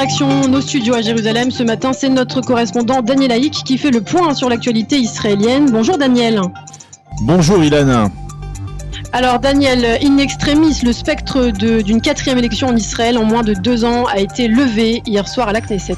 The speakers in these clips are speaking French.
direction nos studios à Jérusalem. Ce matin, c'est notre correspondant Daniel Haïk qui fait le point sur l'actualité israélienne. Bonjour Daniel. Bonjour Ilana. Alors Daniel, in extremis, le spectre d'une quatrième élection en Israël en moins de 2 ans a été levé hier soir à la Knesset.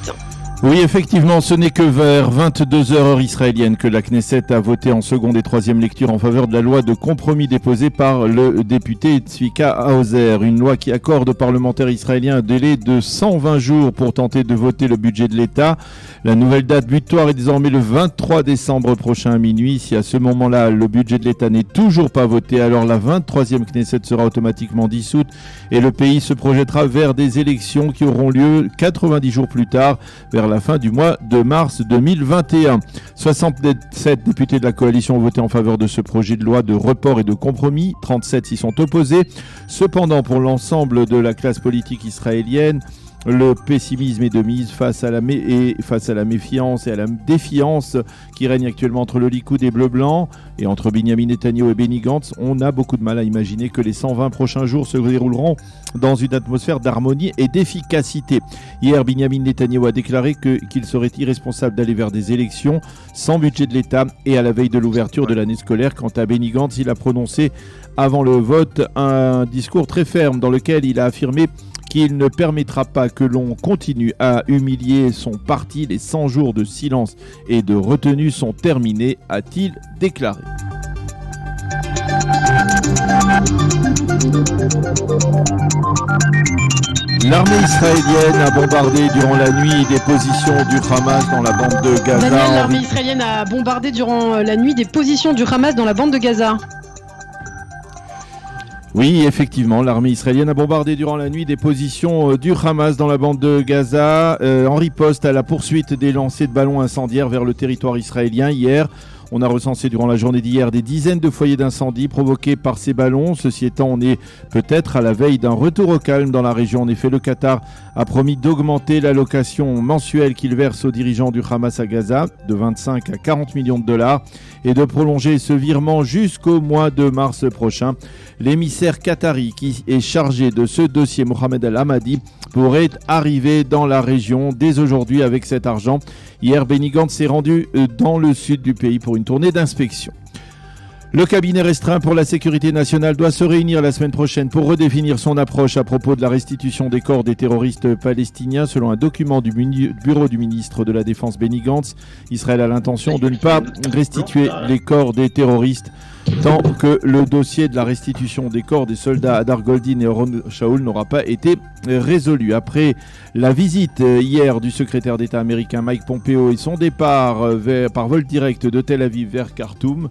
Oui, effectivement, ce n'est que vers 22h heure israélienne que la Knesset a voté en seconde et troisième lecture en faveur de la loi de compromis déposée par le député Tzvika Hauser. Une loi qui accorde aux parlementaires israéliens un délai de 120 jours pour tenter de voter le budget de l'État. La nouvelle date butoir est désormais le 23 décembre prochain à minuit. Si à ce moment-là, le budget de l'État n'est toujours pas voté, alors la 23e Knesset sera automatiquement dissoute et le pays se projettera vers des élections qui auront lieu 90 jours plus tard, vers la fin du mois de mars 2021. 67 députés de la coalition ont voté en faveur de ce projet de loi de report et de compromis. 37 s'y sont opposés. Cependant, pour l'ensemble de la classe politique israélienne, le pessimisme est de mise face à la méfiance et à la défiance qui règne actuellement entre le Likoud et Bleu-Blanc et entre Benyamin Netanyahu et Benny Gantz. On a beaucoup de mal à imaginer que les 120 prochains jours se dérouleront dans une atmosphère d'harmonie et d'efficacité. Hier, Benyamin Netanyahu a déclaré qu'il serait irresponsable d'aller vers des élections sans budget de l'État et à la veille de l'ouverture de l'année scolaire. Quant à Benny Gantz, il a prononcé avant le vote un discours très ferme dans lequel il a affirmé qu'il ne permettra pas que l'on continue à humilier son parti. Les 100 jours de silence et de retenue sont terminés, a-t-il déclaré. L'armée israélienne a bombardé durant la nuit des positions du Hamas dans la bande de Gaza. Daniel, l'armée israélienne a bombardé durant la nuit des positions du Hamas dans la bande de Gaza. Oui, effectivement, l'armée israélienne a bombardé durant la nuit des positions du Hamas dans la bande de Gaza en riposte à la poursuite des lancers de ballons incendiaires vers le territoire israélien. Hier, on a recensé durant la journée d'hier des dizaines de foyers d'incendie provoqués par ces ballons. Ceci étant, on est peut-être à la veille d'un retour au calme dans la région. En effet, le Qatar a promis d'augmenter l'allocation mensuelle qu'il verse aux dirigeants du Hamas à Gaza de 25 à 40 millions de dollars et de prolonger ce virement jusqu'au mois de mars prochain. L'émissaire qatari qui est chargé de ce dossier, Mohamed Al-Hamadi, pourrait arriver dans la région dès aujourd'hui avec cet argent. Hier, Benny Gantz s'est rendu dans le sud du pays pour une tournée d'inspection. Le cabinet restreint pour la sécurité nationale doit se réunir la semaine prochaine pour redéfinir son approche à propos de la restitution des corps des terroristes palestiniens. Selon un document du bureau du ministre de la Défense Benny Gantz, Israël a l'intention de ne pas restituer les corps des terroristes tant que le dossier de la restitution des corps des soldats Hadar Goldin et Oron Shaul n'aura pas été résolu. Après la visite hier du secrétaire d'État américain Mike Pompeo et son départ par vol direct de Tel Aviv vers Khartoum,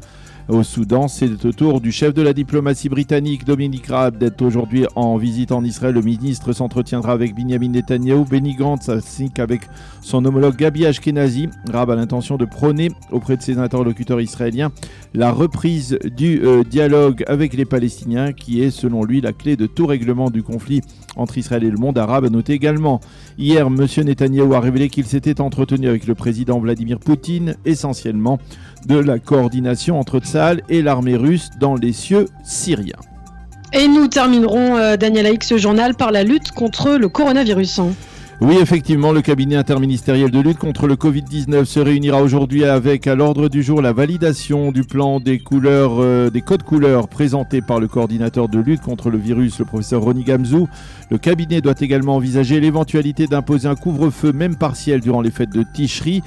au Soudan, c'est au tour du chef de la diplomatie britannique, Dominic Raab, d'être aujourd'hui en visite en Israël. Le ministre s'entretiendra avec Benyamin Netanyahu, Benny Gantz, ainsi qu'avec son homologue Gabi Ashkenazi. Raab a l'intention de prôner auprès de ses interlocuteurs israéliens la reprise du dialogue avec les Palestiniens, qui est selon lui la clé de tout règlement du conflit entre Israël et le monde arabe. A noté également, hier, M. Netanyahu a révélé qu'il s'était entretenu avec le président Vladimir Poutine, essentiellement de la coordination entre Tsahal et l'armée russe dans les cieux syriens. Et nous terminerons, Daniel Haïk, ce journal par la lutte contre le coronavirus. Oui, effectivement, le cabinet interministériel de lutte contre le Covid-19 se réunira aujourd'hui avec à l'ordre du jour la validation du plan des codes couleurs présentés par le coordinateur de lutte contre le virus, le professeur Roni Gamzou. Le cabinet doit également envisager l'éventualité d'imposer un couvre-feu, même partiel, durant les fêtes de Tishri.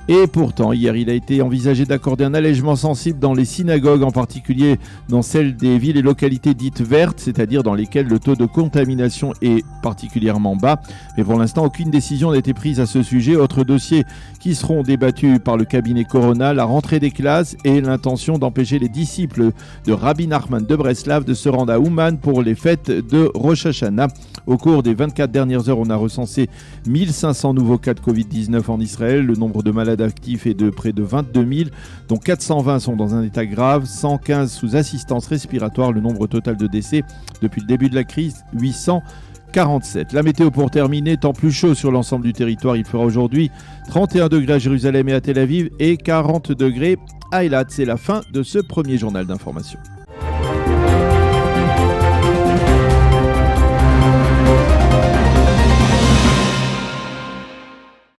Et pourtant, hier, il a été envisagé d'accorder un allègement sensible dans les synagogues, en particulier dans celles des villes et localités dites vertes, c'est-à-dire dans lesquelles le taux de contamination est particulièrement bas. Mais pour l'instant, aucune décision n'a été prise à ce sujet. Autres dossiers qui seront débattus par le cabinet Corona, la rentrée des classes et l'intention d'empêcher les disciples de Rabbi Nachman de Breslav de se rendre à Ouman pour les fêtes de Rosh Hashanah. Au cours des 24 dernières heures, on a recensé 1500 nouveaux cas de Covid-19 en Israël. Le nombre de malades actifs est de près de 22 000, dont 420 sont dans un état grave, 115 sous assistance respiratoire. Le nombre total de décès depuis le début de la crise, 847. La météo pour terminer, temps plus chaud sur l'ensemble du territoire. Il fera aujourd'hui 31 degrés à Jérusalem et à Tel Aviv et 40 degrés à Eilat. C'est la fin de ce premier journal d'information.